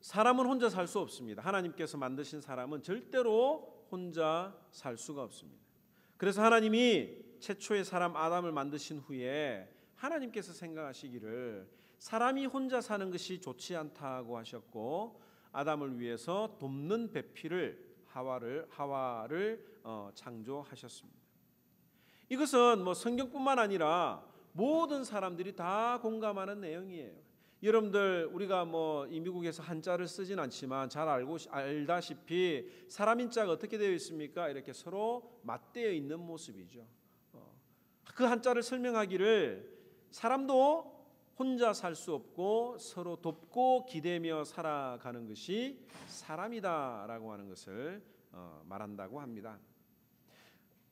사람은 혼자 살 수 없습니다. 하나님께서 만드신 사람은 절대로 혼자 살 수가 없습니다. 그래서 하나님이 최초의 사람 아담을 만드신 후에 하나님께서 생각하시기를 사람이 혼자 사는 것이 좋지 않다고 하셨고 아담을 위해서 돕는 배필을 하와를 창조하셨습니다. 이것은 성경뿐만 아니라 모든 사람들이 다 공감하는 내용이에요. 여러분들 우리가 이 미국에서 한자를 쓰진 않지만 잘 알다시피 사람 인자가 어떻게 되어 있습니까? 이렇게 서로 맞대어 있는 모습이죠. 그 한자를 설명하기를 사람도 혼자 살 수 없고 서로 돕고 기대며 살아가는 것이 사람이다라고 하는 것을 말한다고 합니다.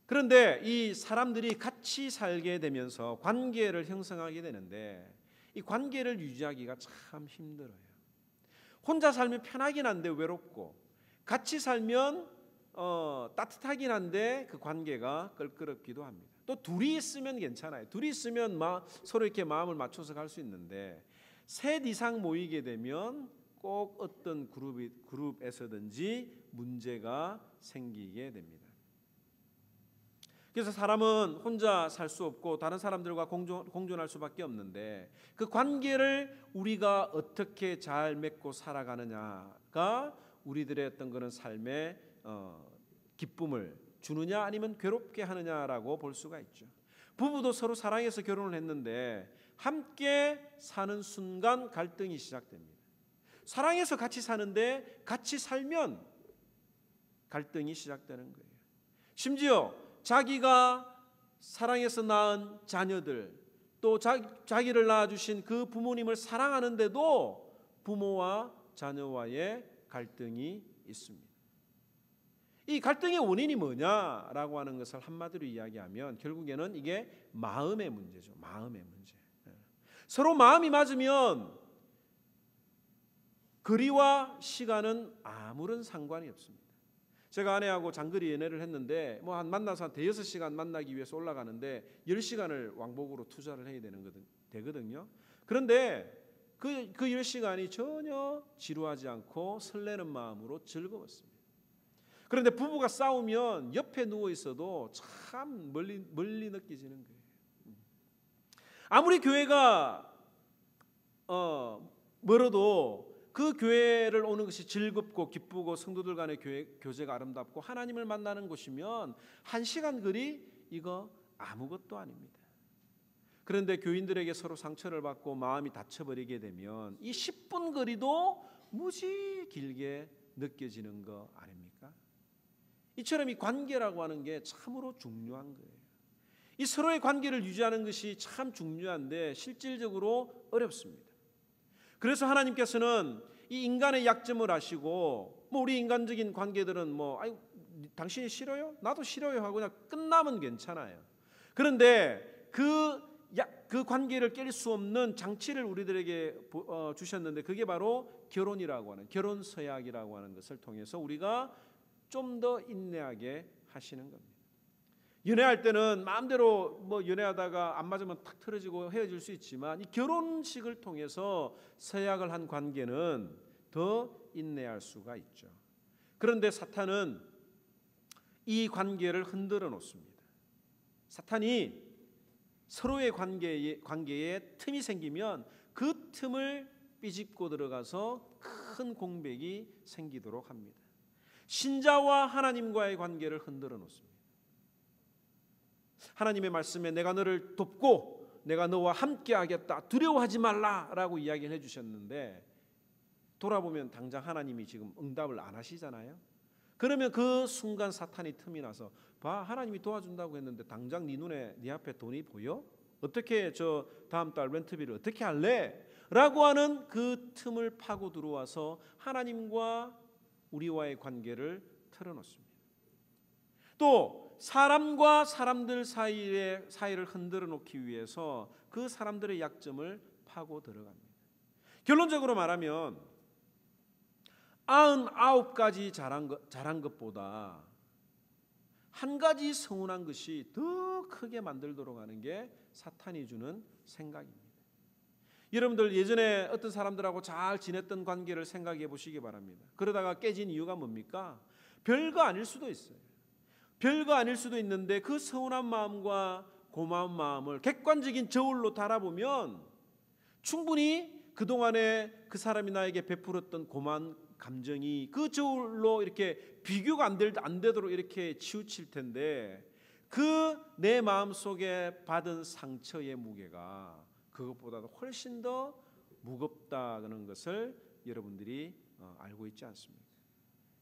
그런데 이 사람들이 같이 살게 되면서 관계를 형성하게 되는데 이 관계를 유지하기가 참 힘들어요. 혼자 살면 편하긴 한데 외롭고 같이 살면 따뜻하긴 한데 그 관계가 껄끄럽기도 합니다. 또 둘이 있으면 괜찮아요. 둘이 있으면 서로 이렇게 마음을 맞춰서 갈 수 있는데 셋 이상 모이게 되면 꼭 어떤 그룹에서든지 문제가 생기게 됩니다. 그래서 사람은 혼자 살 수 없고 다른 사람들과 공존할 수밖에 없는데 그 관계를 우리가 어떻게 잘 맺고 살아가느냐가 우리들의 어떤 그런 삶의 기쁨을 주느냐 아니면 괴롭게 하느냐라고 볼 수가 있죠. 부부도 서로 사랑해서 결혼을 했는데 함께 사는 순간 갈등이 시작됩니다. 사랑해서 같이 사는데 같이 살면 갈등이 시작되는 거예요. 심지어 자기가 사랑해서 낳은 자녀들 또 자기를 낳아주신 그 부모님을 사랑하는데도 부모와 자녀와의 갈등이 있습니다. 이 갈등의 원인이 뭐냐라고 하는 것을 한마디로 이야기하면 결국에는 이게 마음의 문제죠. 마음의 문제. 서로 마음이 맞으면 거리와 시간은 아무런 상관이 없습니다. 제가 아내하고 장거리 연애를 했는데 만나서 한 대여섯 시간 만나기 위해서 올라가는데 10시간을 왕복으로 투자를 해야 되거든요. 그런데 그 10시간이 전혀 지루하지 않고 설레는 마음으로 즐거웠습니다. 그런데 부부가 싸우면 옆에 누워 있어도 참 멀리 느껴지는 거예요. 아무리 교회가 멀어도 그 교회를 오는 것이 즐겁고 기쁘고 성도들 간의 교제가 아름답고 하나님을 만나는 곳이면 1시간 거리 이거 아무것도 아닙니다. 그런데 교인들에게 서로 상처를 받고 마음이 다쳐버리게 되면 이 10분 거리도 무지 길게 느껴지는 거 아닙니까? 이처럼 이 관계라고 하는 게 참으로 중요한 거예요. 이 서로의 관계를 유지하는 것이 참 중요한데 실질적으로 어렵습니다. 그래서 하나님께서는 이 인간의 약점을 아시고 우리 인간적인 관계들은 당신이 싫어요? 나도 싫어요 하고 그냥 끝나면 괜찮아요. 그런데 그 관계를 깰 수 없는 장치를 우리들에게 주셨는데 그게 바로 결혼이라고 하는 결혼 서약이라고 하는 것을 통해서 우리가 좀 더 인내하게 하시는 겁니다. 연애할 때는 마음대로 연애하다가 안 맞으면 탁 틀어지고 헤어질 수 있지만 이 결혼식을 통해서 서약을 한 관계는 더 인내할 수가 있죠. 그런데 사탄은 이 관계를 흔들어 놓습니다. 사탄이 서로의 관계에 틈이 생기면 그 틈을 삐집고 들어가서 큰 공백이 생기도록 합니다. 신자와 하나님과의 관계를 흔들어 놓습니다. 하나님의 말씀에 내가 너를 돕고 내가 너와 함께 하겠다 두려워하지 말라라고 이야기를 해주셨는데 돌아보면 당장 하나님이 지금 응답을 안 하시잖아요. 그러면 그 순간 사탄이 틈이 나서 봐 하나님이 도와준다고 했는데 당장 네 눈에 네 앞에 돈이 보여? 어떻게 저 다음 달 렌트비를 어떻게 할래? 라고 하는 그 틈을 파고 들어와서 하나님과 우리와의 관계를 틀어놓습니다. 또 사람과 사람들 사이를 흔들어 놓기 위해서 그 사람들의 약점을 파고 들어갑니다. 결론적으로 말하면 99가지 잘한 것보다 한 가지 서운한 것이 더 크게 만들도록 하는 게 사탄이 주는 생각입니다. 여러분들 예전에 어떤 사람들하고 잘 지냈던 관계를 생각해 보시기 바랍니다. 그러다가 깨진 이유가 뭡니까? 별거 아닐 수도 있어요. 별거 아닐 수도 있는데 그 서운한 마음과 고마운 마음을 객관적인 저울로 달아보면 충분히 그동안에 그 사람이 나에게 베풀었던 고마운 감정이 그 저울로 이렇게 비교가 안 되도록 이렇게 치우칠 텐데, 그 내 마음속에 받은 상처의 무게가 그것보다도 훨씬 더 무겁다는 것을 여러분들이 알고 있지 않습니까?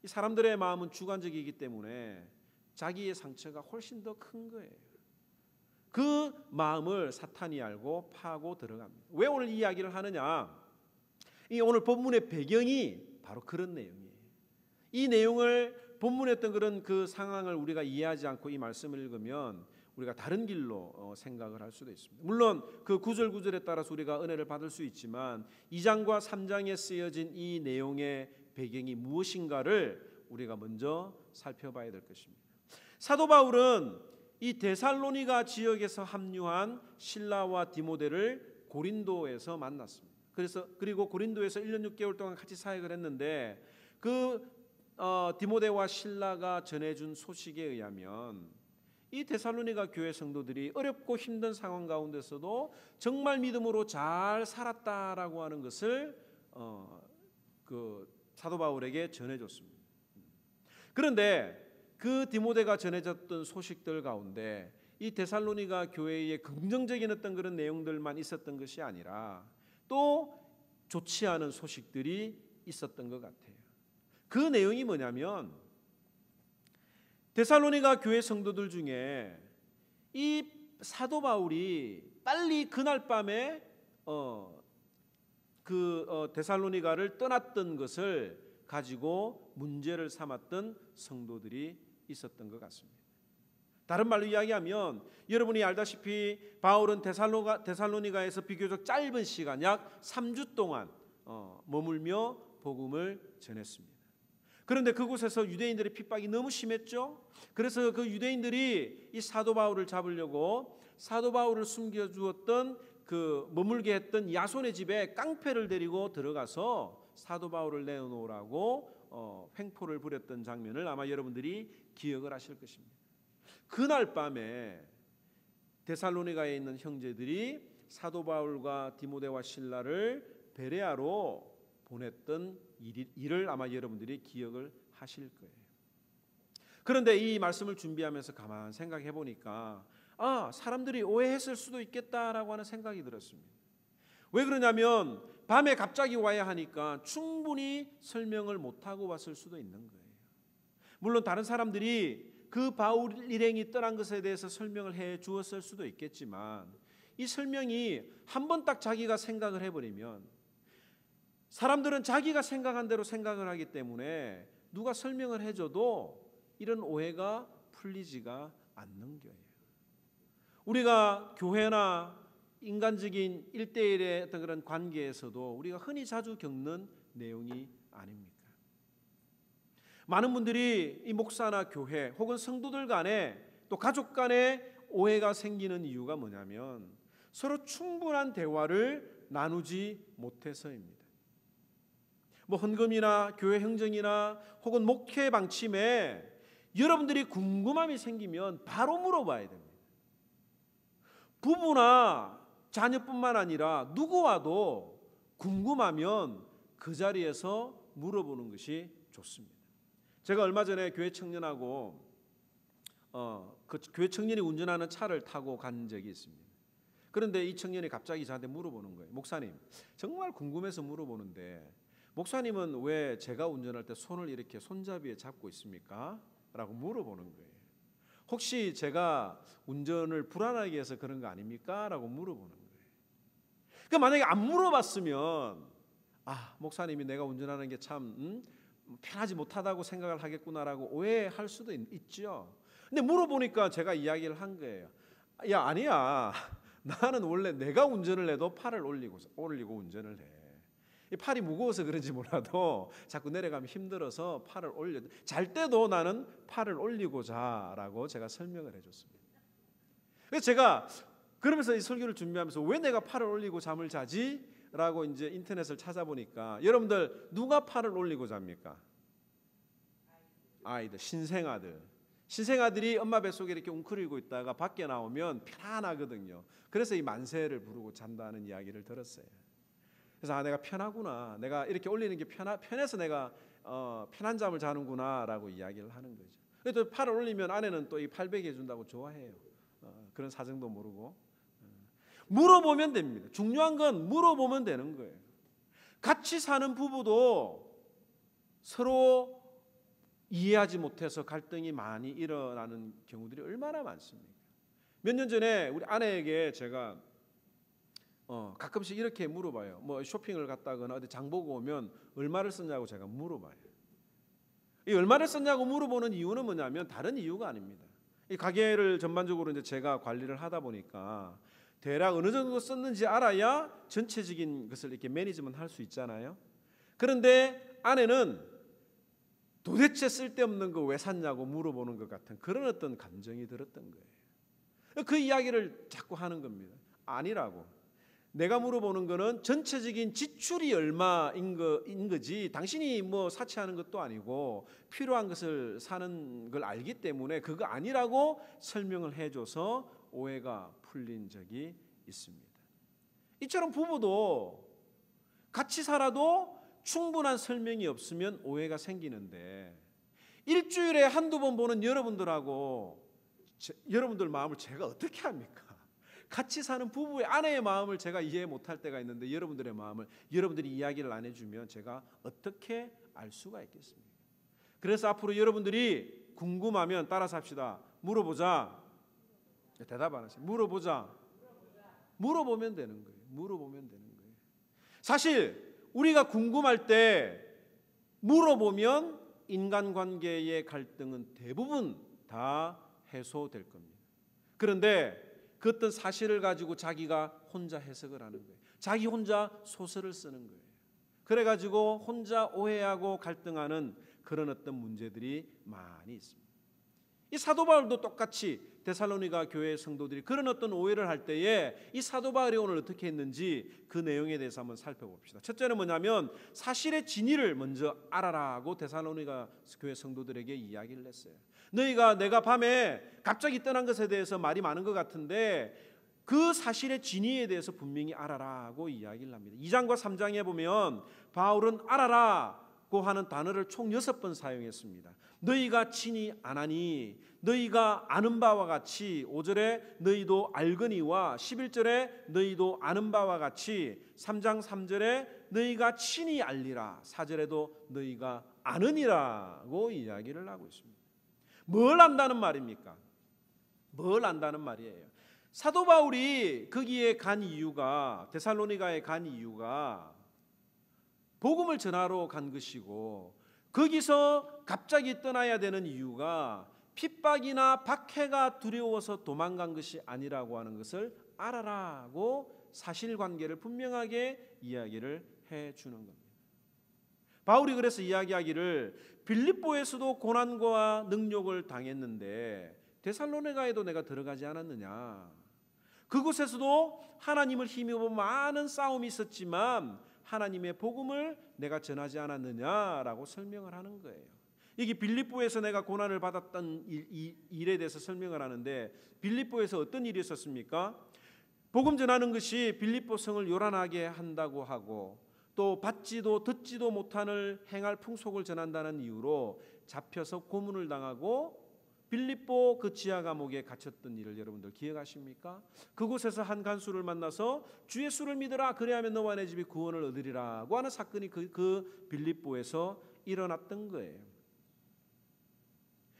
이 사람들의 마음은 주관적이기 때문에 자기의 상처가 훨씬 더 큰 거예요. 그 마음을 사탄이 알고 파고 들어갑니다. 왜 오늘 이 이야기를 하느냐? 이 오늘 본문의 배경이 바로 그런 내용이에요. 이 내용을 본문에 했던 그런 그 상황을 우리가 이해하지 않고 이 말씀을 읽으면 우리가 다른 길로 생각을 할 수도 있습니다. 물론 그 구절구절에 따라서 우리가 은혜를 받을 수 있지만 2장과 3장에 쓰여진 이 내용의 배경이 무엇인가를 우리가 먼저 살펴봐야 될 것입니다. 사도 바울은 이 데살로니가 지역에서 합류한 실라와 디모데를 고린도에서 만났습니다. 그리고 고린도에서 1년 6개월 동안 같이 사역을 했는데 디모데와 실라가 전해준 소식에 의하면 이 데살로니가 교회 성도들이 어렵고 힘든 상황 가운데서도 정말 믿음으로 잘 살았다라고 하는 것을 그 사도 바울에게 전해줬습니다. 그런데 그 디모데가 전해졌던 소식들 가운데 이 데살로니가 교회의 긍정적인 어떤 그런 내용들만 있었던 것이 아니라 또 좋지 않은 소식들이 있었던 것 같아요. 그 내용이 뭐냐면 데살로니가 교회 성도들 중에 이 사도 바울이 빨리 그날 밤에 데살로니가를 떠났던 것을 가지고 문제를 삼았던 성도들이 있었던 것 같습니다. 다른 말로 이야기하면 여러분이 알다시피 바울은 데살로니가에서 비교적 짧은 시간 약 3주 동안 머물며 복음을 전했습니다. 그런데 그곳에서 유대인들의 핍박이 너무 심했죠. 그래서 그 유대인들이 이 사도 바울을 잡으려고 사도 바울을 숨겨주었던 머물게 했던 야손의 집에 깡패를 데리고 들어가서 사도 바울을 내어놓으라고 횡포를 부렸던 장면을 아마 여러분들이 기억을 하실 것입니다. 그날 밤에 데살로니가에 있는 형제들이 사도 바울과 디모데와 실라를 베레아로 보냈던 일을 아마 여러분들이 기억을 하실 거예요. 그런데 이 말씀을 준비하면서 가만 생각해 보니까 사람들이 오해했을 수도 있겠다라고 하는 생각이 들었습니다. 왜 그러냐면 밤에 갑자기 와야 하니까 충분히 설명을 못하고 왔을 수도 있는 거예요. 물론 다른 사람들이 그 바울 일행이 떠난 것에 대해서 설명을 해 주었을 수도 있겠지만 이 설명이 한번 딱 자기가 생각을 해버리면 사람들은 자기가 생각한 대로 생각을 하기 때문에 누가 설명을 해줘도 이런 오해가 풀리지가 않는 거예요. 우리가 교회나 인간적인 1대1의 어떤 그런 관계에서도 우리가 흔히 자주 겪는 내용이 아닙니까? 많은 분들이 이 목사나 교회 혹은 성도들 간에 또 가족 간에 오해가 생기는 이유가 뭐냐면 서로 충분한 대화를 나누지 못해서입니다. 헌금이나 교회 행정이나 혹은 목회 방침에 여러분들이 궁금함이 생기면 바로 물어봐야 됩니다. 부부나 자녀뿐만 아니라 누구와도 궁금하면 그 자리에서 물어보는 것이 좋습니다. 제가 얼마 전에 교회 청년하고 그 교회 청년이 운전하는 차를 타고 간 적이 있습니다. 그런데 이 청년이 갑자기 저한테 물어보는 거예요. 목사님, 정말 궁금해서 물어보는데 목사님은 왜 제가 운전할 때 손을 이렇게 손잡이에 잡고 있습니까? 라고 물어보는 거예요. 혹시 제가 운전을 불안하게 해서 그런 거 아닙니까? 라고 물어보는 거예요. 그러니까 만약에 안 물어봤으면 목사님이 내가 운전하는 게 참 편하지 못하다고 생각을 하겠구나라고 오해할 수도 있죠. 근데 물어보니까 제가 이야기를 한 거예요. 야, 아니야. 나는 원래 내가 운전을 해도 팔을 올리고 운전을 해. 이 팔이 무거워서 그런지 몰라도 자꾸 내려가면 힘들어서 팔을 올려. 잘 때도 나는 팔을 올리고 자라고 제가 설명을 해줬습니다. 그래서 제가 그러면서 이 설교를 준비하면서 왜 내가 팔을 올리고 잠을 자지? 라고 이제 인터넷을 찾아보니까 여러분들 누가 팔을 올리고 잡니까? 아이들, 신생아들. 신생아들이 엄마 뱃속에 이렇게 웅크리고 있다가 밖에 나오면 편안하거든요. 그래서 이 만세를 부르고 잔다는 이야기를 들었어요. 그래서 내가 편하구나. 내가 이렇게 올리는 게 편해서 내가 편한 잠을 자는구나 라고 이야기를 하는 거죠. 또 팔을 올리면 아내는 또 이 팔베개 해준다고 좋아해요. 그런 사정도 모르고. 물어보면 됩니다. 중요한 건 물어보면 되는 거예요. 같이 사는 부부도 서로 이해하지 못해서 갈등이 많이 일어나는 경우들이 얼마나 많습니까? 몇 년 전에 우리 아내에게 제가 가끔씩 이렇게 물어봐요. 뭐 쇼핑을 갔다거나 어디 장 보고 오면 얼마를 썼냐고 제가 물어봐요. 이 얼마를 썼냐고 물어보는 이유는 뭐냐면 다른 이유가 아닙니다. 이 가게를 전반적으로 이제 제가 관리를 하다 보니까 대략 어느 정도 썼는지 알아야 전체적인 것을 이렇게 매니지먼트 할 수 있잖아요. 그런데 아내는 도대체 쓸데없는 거 왜 샀냐고 물어보는 것 같은 그런 어떤 감정이 들었던 거예요. 그 이야기를 자꾸 하는 겁니다. 아니라고. 내가 물어보는 거는 전체적인 지출이 얼마인 거지 당신이 뭐 사치하는 것도 아니고 필요한 것을 사는 걸 알기 때문에 그거 아니라고 설명을 해줘서 오해가 풀린 적이 있습니다. 이처럼 부부도 같이 살아도 충분한 설명이 없으면 오해가 생기는데 일주일에 한두 번 보는 여러분들하고 여러분들 마음을 제가 어떻게 합니까? 같이 사는 부부의 아내의 마음을 제가 이해 못할 때가 있는데 여러분들의 마음을 여러분들이 이야기를 안 해주면 제가 어떻게 알 수가 있겠습니까? 그래서 앞으로 여러분들이 궁금하면 따라서 합시다. 물어보자. 대답 안 하세요. 물어보자. 물어보면 되는 거예요. 물어보면 되는 거예요. 사실 우리가 궁금할 때 물어보면 인간관계의 갈등은 대부분 다 해소될 겁니다. 그런데 그 어떤 사실을 가지고 자기가 혼자 해석을 하는 거예요. 자기 혼자 소설을 쓰는 거예요. 그래가지고 혼자 오해하고 갈등하는 그런 어떤 문제들이 많이 있습니다. 이 사도 바울도 똑같이 데살로니가 교회 성도들이 그런 어떤 오해를 할 때에 이 사도 바울이 오늘 어떻게 했는지 그 내용에 대해서 한번 살펴봅시다. 첫째는 뭐냐면 사실의 진위를 먼저 알아라고 데살로니가 교회 성도들에게 이야기를 했어요. 내가 밤에 갑자기 떠난 것에 대해서 말이 많은 것 같은데 그 사실의 진위에 대해서 분명히 알아라고 이야기를 합니다. 2장과 3장에 보면 바울은 알아라고 하는 단어를 총 6번 사용했습니다. 너희가 친히 아나니 너희가 아는 바와 같이 5절에 너희도 알거니와 11절에 너희도 아는 바와 같이 3장 3절에 너희가 친히 알리라 4절에도 너희가 아느니라고 이야기를 하고 있습니다. 뭘 안다는 말입니까? 뭘 안다는 말이에요. 사도 바울이 거기에 간 이유가 데살로니가에 간 이유가 복음을 전하러 간 것이고 거기서 갑자기 떠나야 되는 이유가 핍박이나 박해가 두려워서 도망간 것이 아니라고 하는 것을 알아라고 사실관계를 분명하게 이야기를 해주는 겁니다. 바울이 그래서 이야기하기를 빌립보에서도 고난과 능욕을 당했는데 데살로니가에도 내가 들어가지 않았느냐. 그곳에서도 하나님을 힘입어 많은 싸움이 있었지만 하나님의 복음을 내가 전하지 않았느냐라고 설명을 하는 거예요. 여기 빌립보에서 내가 고난을 받았던 일에 대해서 설명을 하는데 빌립보에서 어떤 일이 있었습니까? 복음 전하는 것이 빌립보 성을 요란하게 한다고 하고 또 받지도 듣지도 못하는 행할 풍속을 전한다는 이유로 잡혀서 고문을 당하고 빌립보 그 지하 감옥에 갇혔던 일을 여러분들 기억하십니까? 그곳에서 한 간수를 만나서 주 예수를 믿으라 그리하면 너와 내 집이 구원을 얻으리라고 하는 사건이 그 빌립보에서 일어났던 거예요.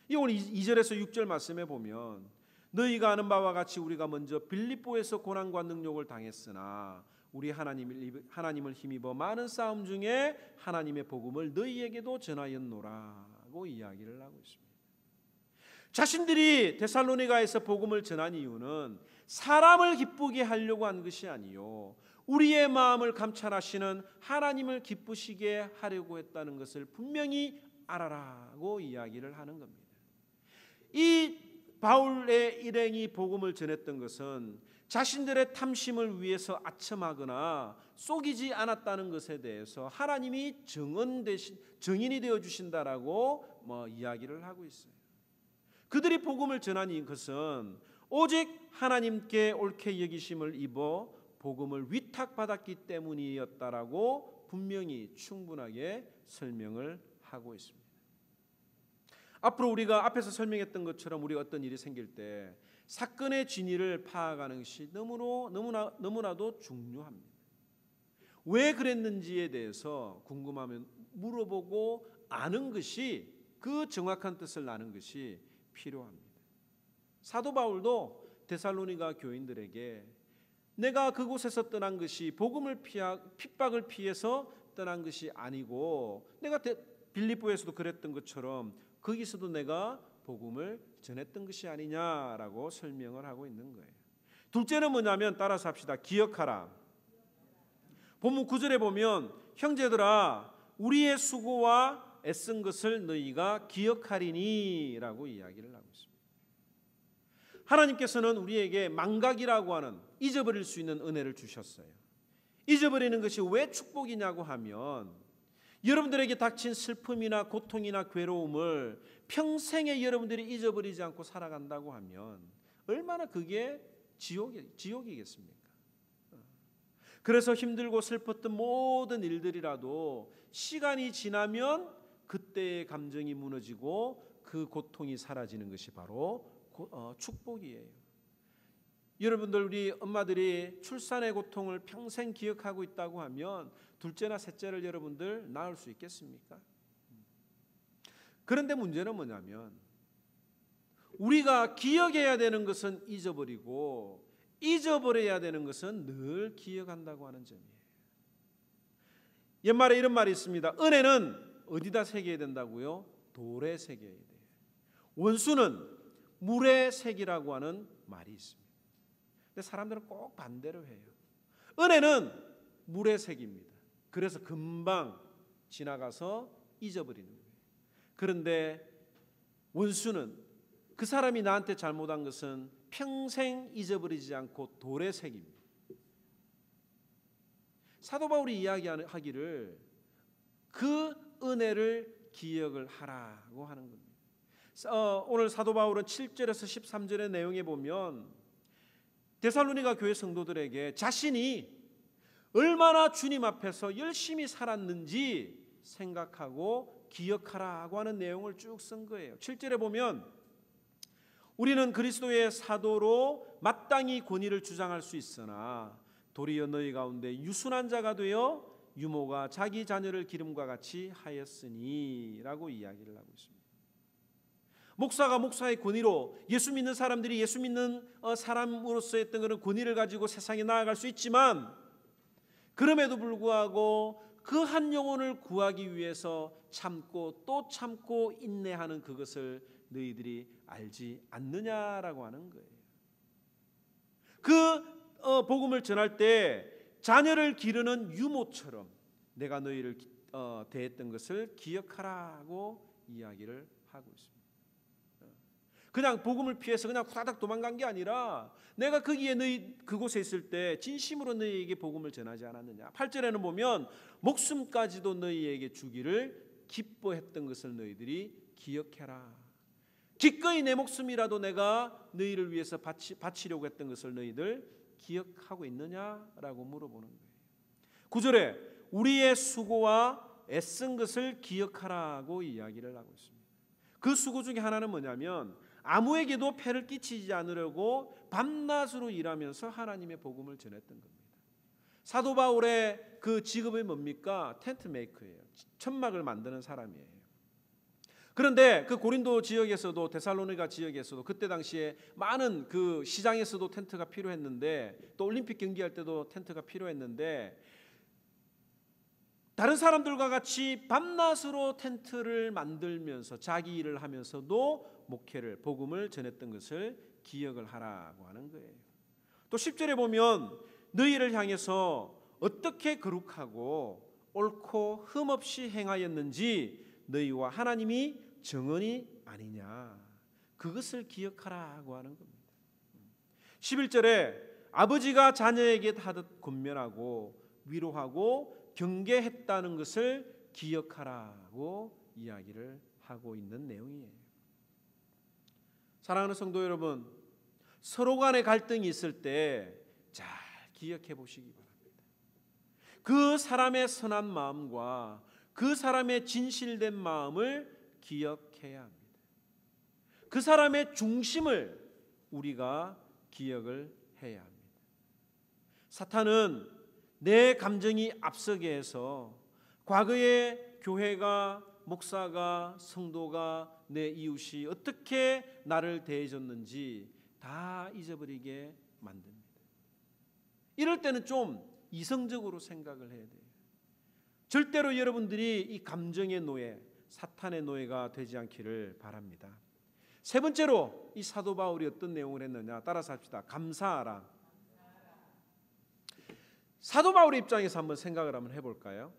이 오늘 2절에서 6절 말씀에 보면 너희가 아는 바와 같이 우리가 먼저 빌립보에서 고난과 능욕을 당했으나 우리 하나님을 힘입어 많은 싸움 중에 하나님의 복음을 너희에게도 전하였노라고 이야기를 하고 있습니다. 자신들이 데살로니가에서 복음을 전한 이유는 사람을 기쁘게 하려고 한 것이 아니요 우리의 마음을 감찰하시는 하나님을 기쁘시게 하려고 했다는 것을 분명히 알아라고 이야기를 하는 겁니다. 이 바울의 일행이 복음을 전했던 것은 자신들의 탐심을 위해서 아첨하거나 속이지 않았다는 것에 대해서 하나님이 증인이 되어 주신다라고 이야기를 하고 있어요. 그들이 복음을 전한 것은 오직 하나님께 옳게 여기심을 입어 복음을 위탁받았기 때문이었다라고 분명히 충분하게 설명을 하고 있습니다. 앞으로 우리가 앞에서 설명했던 것처럼 우리가 어떤 일이 생길 때 사건의 진위를 파악하는 것이 너무나도 중요합니다. 왜 그랬는지에 대해서 궁금하면 물어보고 아는 것이, 그 정확한 뜻을 아는 것이 필요합니다. 사도 바울도 데살로니가 교인들에게 내가 그곳에서 떠난 것이 핍박을 피해서 떠난 것이 아니고, 내가 빌립보에서도 그랬던 것처럼 거기서도 내가 복음을 전했던 것이 아니냐라고 설명을 하고 있는 거예요. 둘째는 뭐냐면, 따라서 합시다. 기억하라. 본문 9절에 보면 형제들아 우리의 수고와 애쓴 것을 너희가 기억하리니 라고 이야기를 하고 있습니다. 하나님께서는 우리에게 망각이라고 하는 잊어버릴 수 있는 은혜를 주셨어요. 잊어버리는 것이 왜 축복이냐고 하면, 여러분들에게 닥친 슬픔이나 고통이나 괴로움을 평생에 여러분들이 잊어버리지 않고 살아간다고 하면 얼마나 그게 지옥이겠습니까? 그래서 힘들고 슬펐던 모든 일들이라도 시간이 지나면 그때의 감정이 무너지고 그 고통이 사라지는 것이 바로 축복이에요. 여러분들, 우리 엄마들이 출산의 고통을 평생 기억하고 있다고 하면 둘째나 셋째를 여러분들 낳을 수 있겠습니까? 그런데 문제는 뭐냐면, 우리가 기억해야 되는 것은 잊어버리고 잊어버려야 되는 것은 늘 기억한다고 하는 점이에요. 옛말에 이런 말이 있습니다. 은혜는 어디다 새겨야 된다고요? 돌에 새겨야 돼요. 원수는 물에 새기라고 하는 말이 있습니다. 근데 사람들은 꼭 반대로 해요. 은혜는 물에 새깁니다. 그래서 금방 지나가서 잊어버리는 거예요. 그런데 원수는, 그 사람이 나한테 잘못한 것은 평생 잊어버리지 않고 돌에 새깁니다. 사도 바울이 이야기하기를 그 은혜를 기억을 하라고 하는 겁니다. 오늘 사도 바울은 7절에서 13절의 내용에 보면 데살로니가 교회 성도들에게 자신이 얼마나 주님 앞에서 열심히 살았는지 생각하고 기억하라고 하는 내용을 쭉 쓴 거예요. 7절에 보면 우리는 그리스도의 사도로 마땅히 권위를 주장할 수 있으나 도리어 너희 가운데 유순한 자가 되어 유모가 자기 자녀를 기름과 같이 하였으니 라고 이야기를 하고 있습니다. 목사가 목사의 권위로, 예수 믿는 사람들이 예수 믿는 사람으로서 했던 그런 권위를 가지고 세상에 나아갈 수 있지만, 그럼에도 불구하고 그 한 영혼을 구하기 위해서 참고 또 참고 인내하는 그것을 너희들이 알지 않느냐라고 하는 거예요. 그 복음을 전할 때 자녀를 기르는 유모처럼 내가 너희를 대했던 것을 기억하라고 이야기를 하고 있습니다. 그냥 복음을 피해서 그냥 후다닥 도망간 게 아니라 내가 거기에 너희 그곳에 있을 때 진심으로 너희에게 복음을 전하지 않았느냐. 8절에는 보면 목숨까지도 너희에게 주기를 기뻐했던 것을 너희들이 기억해라. 기꺼이 내 목숨이라도 내가 너희를 위해서 바치려고 했던 것을 너희들 기억하고 있느냐라고 물어보는 거예요. 9절에 우리의 수고와 애쓴 것을 기억하라고 이야기를 하고 있습니다. 그 수고 중에 하나는 뭐냐면 아무에게도 폐를 끼치지 않으려고 밤낮으로 일하면서 하나님의 복음을 전했던 겁니다. 사도 바울의 그 직업이 뭡니까? 텐트 메이커예요. 천막을 만드는 사람이에요. 그런데 그 고린도 지역에서도 데살로니가 지역에서도 그때 당시에 많은 그 시장에서도 텐트가 필요했는데, 또 올림픽 경기할 때도 텐트가 필요했는데, 다른 사람들과 같이 밤낮으로 텐트를 만들면서 자기 일을 하면서도 목회를, 복음을 전했던 것을 기억을 하라고 하는 거예요. 또 10절에 보면 너희를 향해서 어떻게 거룩하고 옳고 흠없이 행하였는지 너희와 하나님이 정언이 아니냐, 그것을 기억하라고 하는 겁니다. 11절에 아버지가 자녀에게 하듯 권면하고 위로하고 경계했다는 것을 기억하라고 이야기를 하고 있는 내용이에요. 사랑하는 성도 여러분, 서로 간의 갈등이 있을 때 잘 기억해 보시기 바랍니다. 그 사람의 선한 마음과 그 사람의 진실된 마음을 기억해야 합니다. 그 사람의 중심을 우리가 기억을 해야 합니다. 사탄은 내 감정이 앞서게 해서 과거에 교회가, 목사가, 성도가, 내 이웃이 어떻게 나를 대해줬는지 다 잊어버리게 만듭니다. 이럴 때는 좀 이성적으로 생각을 해야 돼요. 절대로 여러분들이 이 감정의 노예, 사탄의 노예가 되지 않기를 바랍니다. 세 번째로 이 사도 바울이 어떤 내용을 했느냐, 따라서 합시다. 감사하라. 사도 바울의 입장에서 한번 생각을 한번 해볼까요?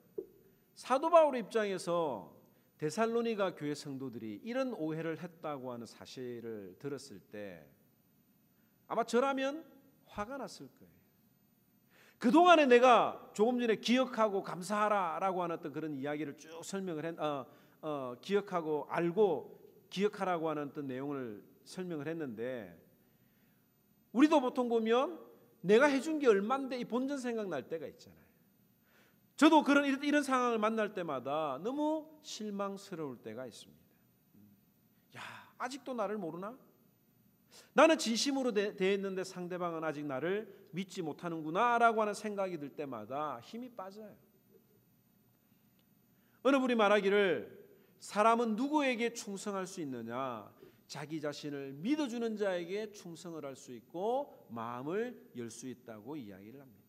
사도 바울의 입장에서 데살로니가 교회 성도들이 이런 오해를 했다고 하는 사실을 들었을 때 아마 저라면 화가 났을 거예요. 그동안에 내가 조금 전에 기억하고 감사하라라고 하는 어떤 그런 이야기를 쭉 설명을 기억하고 알고 기억하라고 하는 어떤 내용을 설명을 했는데, 우리도 보통 보면 내가 해준 게 얼만데 이 본전 생각날 때가 있잖아요. 저도 이런 상황을 만날 때마다 너무 실망스러울 때가 있습니다. 야, 아직도 나를 모르나? 나는 진심으로 대했는데 상대방은 아직 나를 믿지 못하는구나 라고 하는 생각이 들 때마다 힘이 빠져요. 어느 분이 말하기를, 사람은 누구에게 충성할 수 있느냐? 자기 자신을 믿어주는 자에게 충성을 할 수 있고 마음을 열 수 있다고 이야기를 합니다.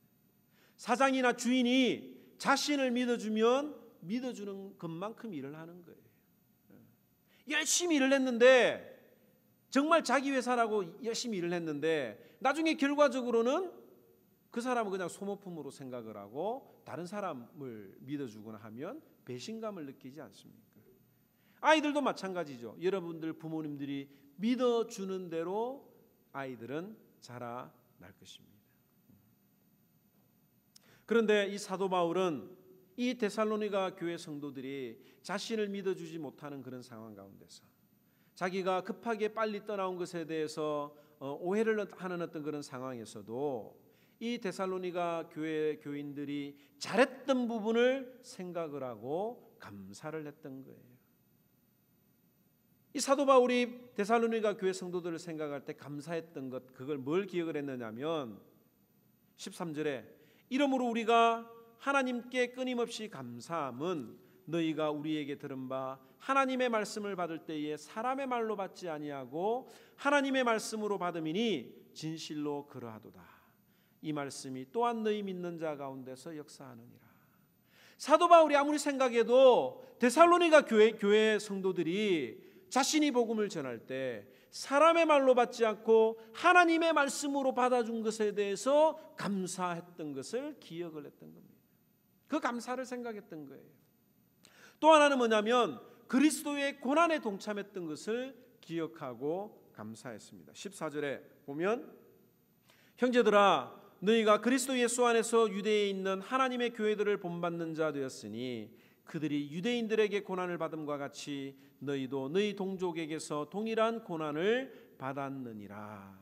사장이나 주인이 자신을 믿어주면 믿어주는 것만큼 일을 하는 거예요. 열심히 일을 했는데, 정말 자기 회사라고 열심히 일을 했는데 나중에 결과적으로는 그 사람은 그냥 소모품으로 생각을 하고 다른 사람을 믿어주거나 하면 배신감을 느끼지 않습니까? 아이들도 마찬가지죠. 여러분들 부모님들이 믿어주는 대로 아이들은 자라날 것입니다. 그런데 이 사도 바울은 이 데살로니가 교회 성도들이 자신을 믿어주지 못하는 그런 상황 가운데서 자기가 급하게 빨리 떠나온 것에 대해서 오해를 하는 어떤 그런 상황에서도 이 데살로니가 교회 교인들이 잘했던 부분을 생각을 하고 감사를 했던 거예요. 이 사도 바울이 데살로니가 교회 성도들을 생각할 때 감사했던 것, 그걸 뭘 기억을 했느냐면 13절에 이러므로 우리가 하나님께 끊임없이 감사함은 너희가 우리에게 들은 바 하나님의 말씀을 받을 때에 사람의 말로 받지 아니하고 하나님의 말씀으로 받음이니 진실로 그러하도다. 이 말씀이 또한 너희 믿는 자 가운데서 역사하느니라. 사도 바울이 아무리 생각해도 데살로니가 교회 성도들이 자신이 복음을 전할 때 사람의 말로 받지 않고 하나님의 말씀으로 받아준 것에 대해서 감사했던 것을 기억을 했던 겁니다. 그 감사를 생각했던 거예요. 또 하나는 뭐냐면 그리스도의 고난에 동참했던 것을 기억하고 감사했습니다. 14절에 보면 형제들아 너희가 그리스도 예수 안에서 유대에 있는 하나님의 교회들을 본받는 자 되었으니 그들이 유대인들에게 고난을 받음과 같이 너희도 너희 동족에게서 동일한 고난을 받았느니라.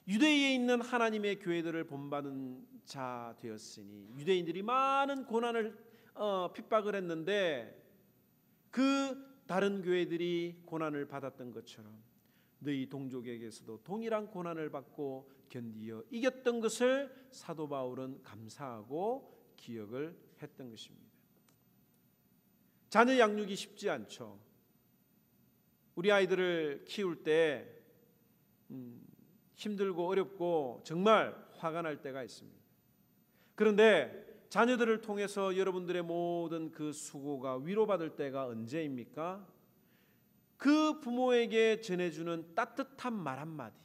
유대에 있는 하나님의 교회들을 본받는 자 되었으니 유대인들이 많은 고난을 핍박을 했는데 그 다른 교회들이 고난을 받았던 것처럼 너희 동족에게서도 동일한 고난을 받고 견디어 이겼던 것을 사도 바울은 감사하고 기억을 했던 것입니다. 자녀 양육이 쉽지 않죠. 우리 아이들을 키울 때 힘들고 어렵고 정말 화가 날 때가 있습니다. 그런데 자녀들을 통해서 여러분들의 모든 그 수고가 위로받을 때가 언제입니까? 그 부모에게 전해주는 따뜻한 말 한마디,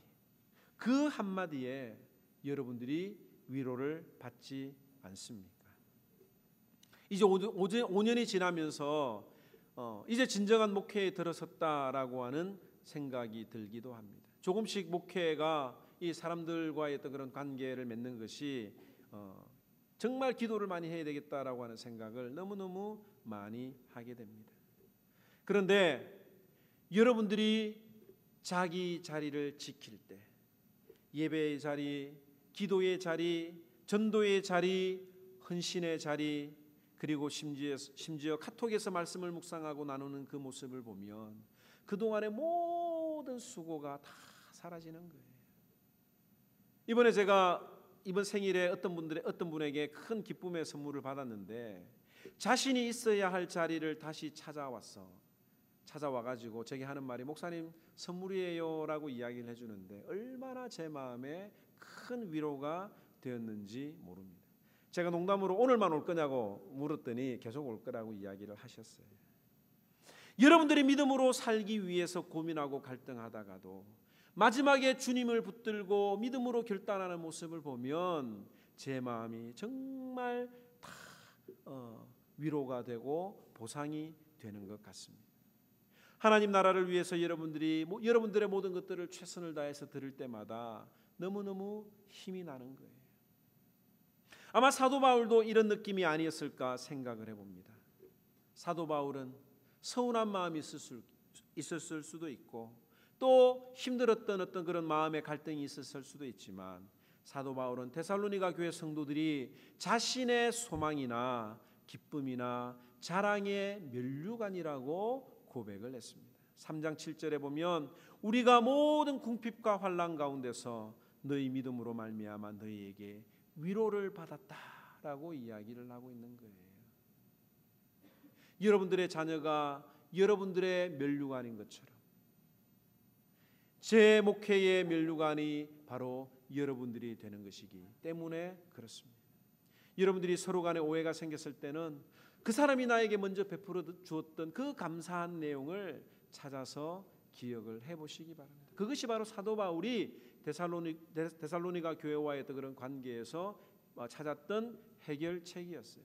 그 한마디에 여러분들이 위로를 받지 않습니까? 이제 5년이 지나면서 이제 진정한 목회에 들어섰다라고 하는 생각이 들기도 합니다. 조금씩 목회가 이 사람들과의 어떤 그런 관계를 맺는 것이 정말 기도를 많이 해야 되겠다라고 하는 생각을 너무너무 많이 하게 됩니다. 그런데 여러분들이 자기 자리를 지킬 때, 예배의 자리, 기도의 자리, 전도의 자리, 헌신의 자리, 그리고 심지어 카톡에서 말씀을 묵상하고 나누는 그 모습을 보면 그동안의 모든 수고가 다 사라지는 거예요. 이번에 제가 이번 생일에 어떤 분에게 큰 기쁨의 선물을 받았는데, 자신이 있어야 할 자리를 다시 찾아와가지고 제게 하는 말이, 목사님 선물이에요 라고 이야기를 해주는데 얼마나 제 마음에 큰 위로가 되었는지 모릅니다. 제가 농담으로 오늘만 올 거냐고 물었더니 계속 올 거라고 이야기를 하셨어요. 여러분들이 믿음으로 살기 위해서 고민하고 갈등하다가도 마지막에 주님을 붙들고 믿음으로 결단하는 모습을 보면 제 마음이 정말 다 위로가 되고 보상이 되는 것 같습니다. 하나님 나라를 위해서 여러분들의 모든 것들을 최선을 다해서 들을 때마다 너무너무 힘이 나는 거예요. 아마 사도 바울도 이런 느낌이 아니었을까 생각을 해봅니다. 사도 바울은 서운한 마음이 있었을 수도 있고 또 힘들었던 어떤 그런 마음의 갈등이 있었을 수도 있지만, 사도 바울은 데살로니가 교회 성도들이 자신의 소망이나 기쁨이나 자랑의 면류관이라고 고백을 했습니다. 3장 7절에 보면 우리가 모든 궁핍과 환난 가운데서 너희 믿음으로 말미암아 너희에게 위로를 받았다라고 이야기를 하고 있는 거예요. 여러분들의 자녀가 여러분들의 면류관인 것처럼 제 목회의 면류관이 바로 여러분들이 되는 것이기 때문에 그렇습니다. 여러분들이 서로 간에 오해가 생겼을 때는 그 사람이 나에게 먼저 베풀어 주었던 그 감사한 내용을 찾아서 기억을 해보시기 바랍니다. 그것이 바로 사도 바울이 데살로니가 교회와의 그런 관계에서 찾았던 해결책이었어요.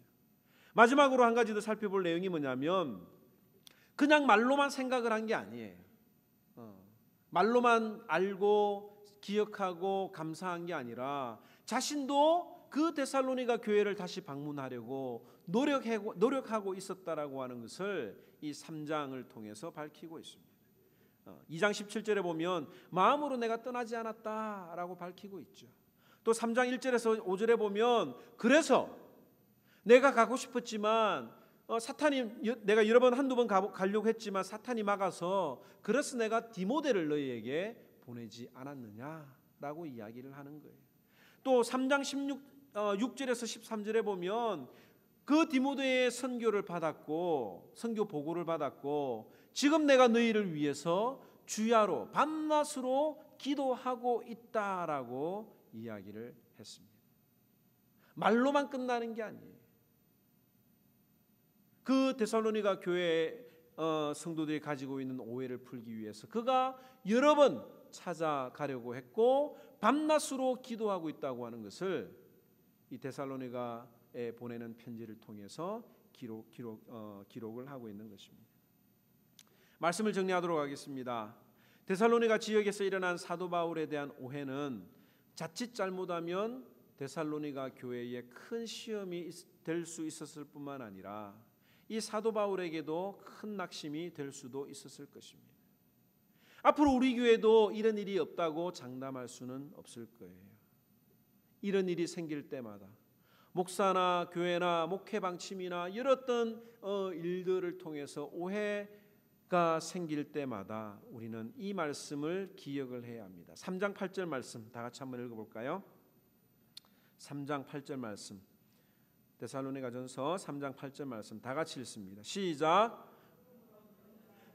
마지막으로 한 가지 더 살펴볼 내용이 뭐냐면, 그냥 말로만 생각을 한 게 아니에요. 말로만 알고 기억하고 감사한 게 아니라 자신도 그 데살로니가 교회를 다시 방문하려고 노력하고 있었다라고 하는 것을 이 3장을 통해서 밝히고 있습니다. 2장 17절에 보면 마음으로 내가 떠나지 않았다라고 밝히고 있죠. 또 3장 1절에서 5절에 보면 그래서 내가 가고 싶었지만 내가 여러 번 한두 번 가려고 했지만 사탄이 막아서 그래서 내가 디모데를 너희에게 보내지 않았느냐라고 이야기를 하는 거예요. 또 3장 6절에서 13절에 보면 그 디모데의 선교 보고를 받았고 지금 내가 너희를 위해서 주야로 밤낮으로 기도하고 있다라고 이야기를 했습니다. 말로만 끝나는 게 아니에요. 그 데살로니가 교회 성도들이 가지고 있는 오해를 풀기 위해서 그가 여러 번 찾아가려고 했고 밤낮으로 기도하고 있다고 하는 것을 이 데살로니가에 보내는 편지를 통해서 기록을 하고 있는 것입니다. 말씀을 정리하도록 하겠습니다. 데살로니가 지역에서 일어난 사도 바울에 대한 오해는 자칫 잘못하면 데살로니가 교회에 큰 시험이 될 수 있었을 뿐만 아니라 이 사도 바울에게도 큰 낙심이 될 수도 있었을 것입니다. 앞으로 우리 교회도 이런 일이 없다고 장담할 수는 없을 거예요. 이런 일이 생길 때마다 목사나 교회나 목회 방침이나 여러 어떤 일들을 통해서 오해가 생길 때마다 우리는 이 말씀을 기억을 해야 합니다. 3장 8절 말씀 다 같이 한번 읽어볼까요? 3장 8절 말씀, 데살로니가전서 3장 8절 말씀 다 같이 읽습니다. 시작.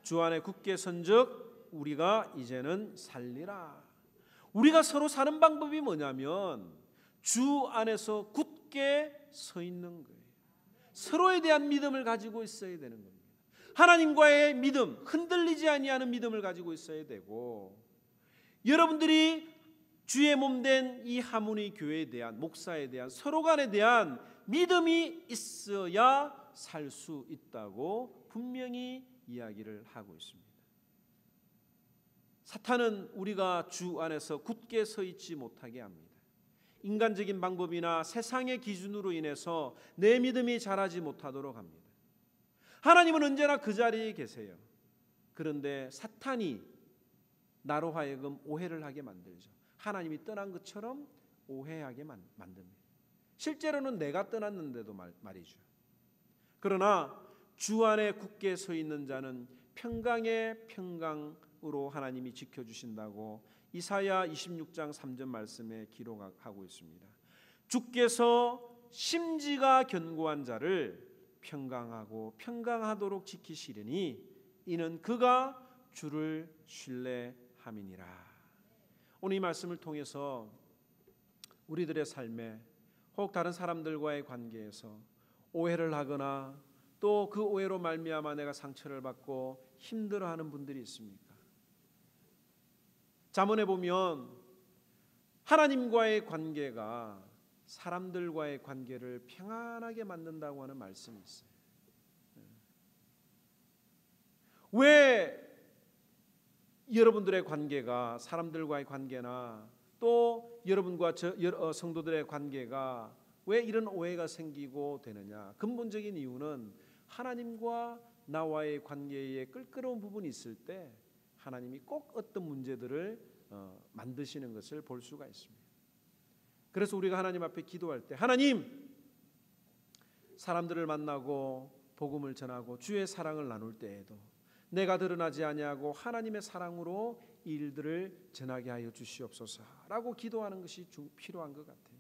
주 안에 굳게 선즉 우리가 이제는 살리라. 우리가 서로 사는 방법이 뭐냐면 주 안에서 굳게 서 있는 거예요. 서로에 대한 믿음을 가지고 있어야 되는 겁니다. 하나님과의 믿음, 흔들리지 아니하는 믿음을 가지고 있어야 되고, 여러분들이 주의 몸된 이 하모니 교회에 대한, 목사에 대한, 서로 간에 대한 믿음이 있어야 살 수 있다고 분명히 이야기를 하고 있습니다. 사탄은 우리가 주 안에서 굳게 서 있지 못하게 합니다. 인간적인 방법이나 세상의 기준으로 인해서 내 믿음이 자라지 못하도록 합니다. 하나님은 언제나 그 자리에 계세요. 그런데 사탄이 나로 하여금 오해를 하게 만들죠. 하나님이 떠난 것처럼 오해하게 만듭니다. 실제로는 내가 떠났는데도 말이죠. 그러나 주 안에 굳게 서 있는 자는 평강의 평강으로 하나님이 지켜주신다고 이사야 26장 3절 말씀에 기록하고 있습니다. 주께서 심지가 견고한 자를 평강하고 평강하도록 지키시리니 이는 그가 주를 신뢰함이니라. 오늘 이 말씀을 통해서 우리들의 삶에 혹 다른 사람들과의 관계에서 오해를 하거나 또 그 오해로 말미암아 내가 상처를 받고 힘들어하는 분들이 있습니까? 잠언에 보면 하나님과의 관계가 사람들과의 관계를 평안하게 만든다고 하는 말씀이 있어요. 왜 여러분들의 관계가, 사람들과의 관계나 또 여러분과 성도들의 관계가 왜 이런 오해가 생기고 되느냐? 근본적인 이유는 하나님과 나와의 관계에 껄끄러운 부분이 있을 때 하나님이 꼭 어떤 문제들을 만드시는 것을 볼 수가 있습니다. 그래서 우리가 하나님 앞에 기도할 때, 하나님, 사람들을 만나고 복음을 전하고 주의 사랑을 나눌 때에도 내가 드러나지 아니하고 하나님의 사랑으로 이 일들을 전하게 하여 주시옵소서라고 기도하는 것이 필요한 것 같아요.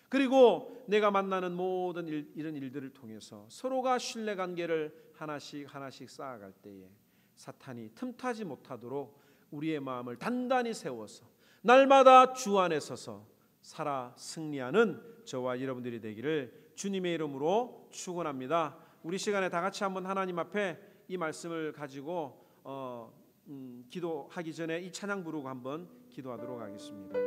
그리고 내가 만나는 모든 이런 일들을 통해서 서로가 신뢰관계를 하나씩 쌓아갈 때에 사탄이 틈타지 못하도록 우리의 마음을 단단히 세워서 날마다 주 안에 서서 살아 승리하는 저와 여러분들이 되기를 주님의 이름으로 축원합니다. 우리 시간에 다 같이 한번 하나님 앞에 이 말씀을 가지고 기도하기 전에 이 찬양 부르고 한번 기도하도록 하겠습니다.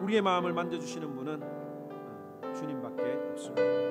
우리의 마음을 만져주시는 분은 주님밖에 없습니다.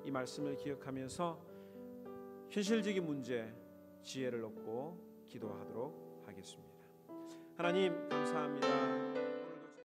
이 말씀을 기억하면서 현실적인 문제 지혜를 얻고 기도하도록 하겠습니다. 하나님 감사합니다.